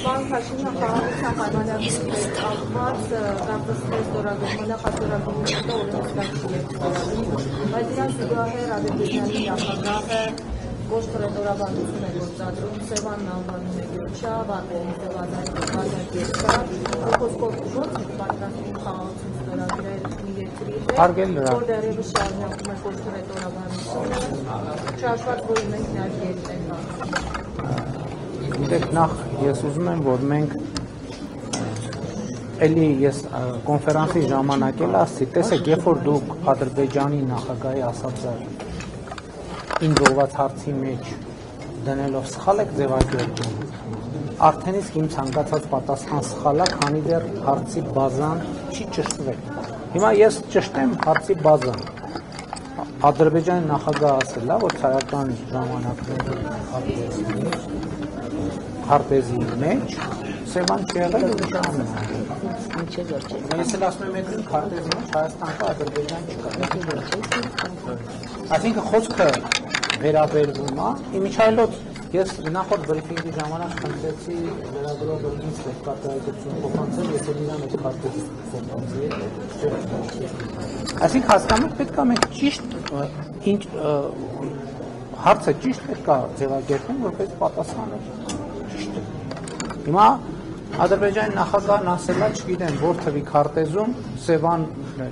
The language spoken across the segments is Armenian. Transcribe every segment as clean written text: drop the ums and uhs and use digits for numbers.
Պարոն Փաշինյան, խաղաղության պայմանագրերից կապված դատաստանի ստորագրմանը խաթարագրումները բայց իրանց զուգահեռ Ադրբեջանի նախագահը ոչ տրետորաբանություն է գործադրում, Սևանն անվանում է Գյոչա, Վարդենի Սևանագերչա, խոսքով ոնց է պատրաստվում խաղաղություն ստորագրել մի երկրի հետ, որ դեռևս շարունակում է ոչ տրետորաբանությունը, չհաշված, որ մենք նաև երբ ենք Գիտեք, նախ ես ուզում եմ, որ մենք էլի ես կոնֆերանսի ժամանակ էլ ասացի, տեսեք, երբ որ դուք Ադրբեջանի նախագահի ասածը ինձ հարցի մեջ դնելով սխալ եք ձևակերպում, արդեն իսկ իմ ցանկացած պատասխան սխալ է, քանի դեռ հարցի բազան չի ճշտվել։ Հիմա ես ճշտեմ հարցի բազան։ Ադրբեջանի նախագահը ասել է, որ ցարական ժամանակներում քարտեզի մեջ Սևան չի եղել ու նշանում է։ Ես էլ ասում եմ, այդ քարտեզի մեջ Հայաստան կա, Ադրբեջան չկա։ Այսինքն խոսքը վերաբերվում է, իմիջայլոց ես նախորդ բրիֆինգի ժամանակ խնդրեցի վերաբերող ինձ կատարակցություն փոխանցել, ես էլ իրան այդ քարտեզի փոխանցի։ Այսինքն հասկանում պետք է մենք ճիշտ ինչ հարցը ճիշտ պետք է ձևակերպենք, որպես պատասխանը ճիշտ է։ Հիմա Ադրբեջանի նախագահն ասել է, չգիտեմ, որ թվի քարտեզում Սևան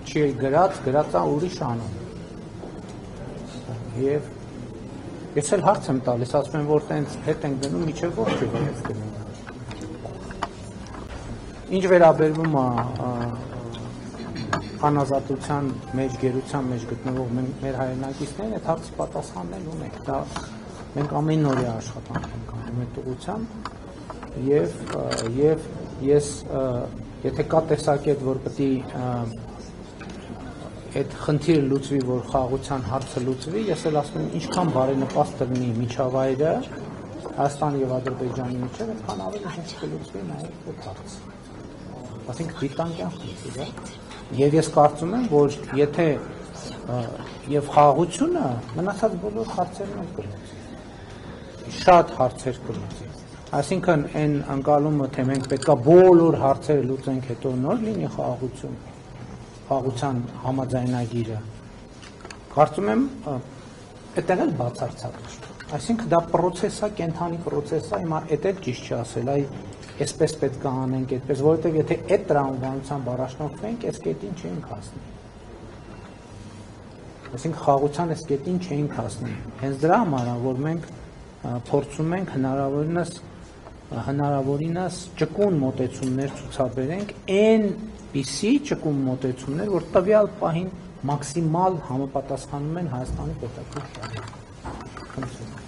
չի գրած է ուրիշ անուն։ Եվ ես էլ հարց եմ տալիս, ասում եմ, որ տենց հետ ենք գնում, միջև որ չի հետ գնում։ Ինչ վերաբերվում է անազատության մեջ, գերության մեջ գտնվող մեր հայրենակիցներին, այդ հարցի պատասխանն էլ ունենք։ Դա մենք ամեն օրյա աշխատանք ենք անում այդ ուղղությամբ եւ ես եթե կա տեսակետ, որ պետք է այդ խնդիրը լուծվի, որ խաղաղության հարցը լուծվի, ես էլ ասում եմ, ինչքան բարենպաստ լինի միջավայրը Հայաստանի եւ Ադրբեջանի միջեւ, այդքան ավելի հեշտ կլուծվի նաեւ այդ հարցը։ Այսինքն դիտանկյան խնդիր է։ Եվ ես կարծում եմ, որ եթե եւ խաղաղությունը մնացած բոլոր հարցերն էլ կլուծի։ Շատ հարցեր կլուծի։ Այսինքն այն անկալումը, թե մենք պետք է բոլոր հարցերը լուծենք, հետո նոր լինի խաղաղության համաձայնագիրը, կարծում եմ, այդտեղ էլ բացարձակ է։ Այսինքն դա պրոցես է, կենդանի պրոցես է, հիմա էդ էլ ճիշտ չի ասել, այ այսպես պետք է անենք, այդպես, որովհետև եթե այդ տրամաբանությամբ առաջնորդվենք, այս կետին չէինք հասնի։ Այսինքն խաղաղության այս կետին չէինք հասնի։ Հենց դրա համար է, որ մենք փորձում ենք հնարավորինս ճկուն մոտեցումներ ցուցաբերենք, այնպիսի ճկուն մոտեցումներ, որ տվյալ պահին մաքսիմալ համապատասխանում են Հայաստանի պետական շահերին։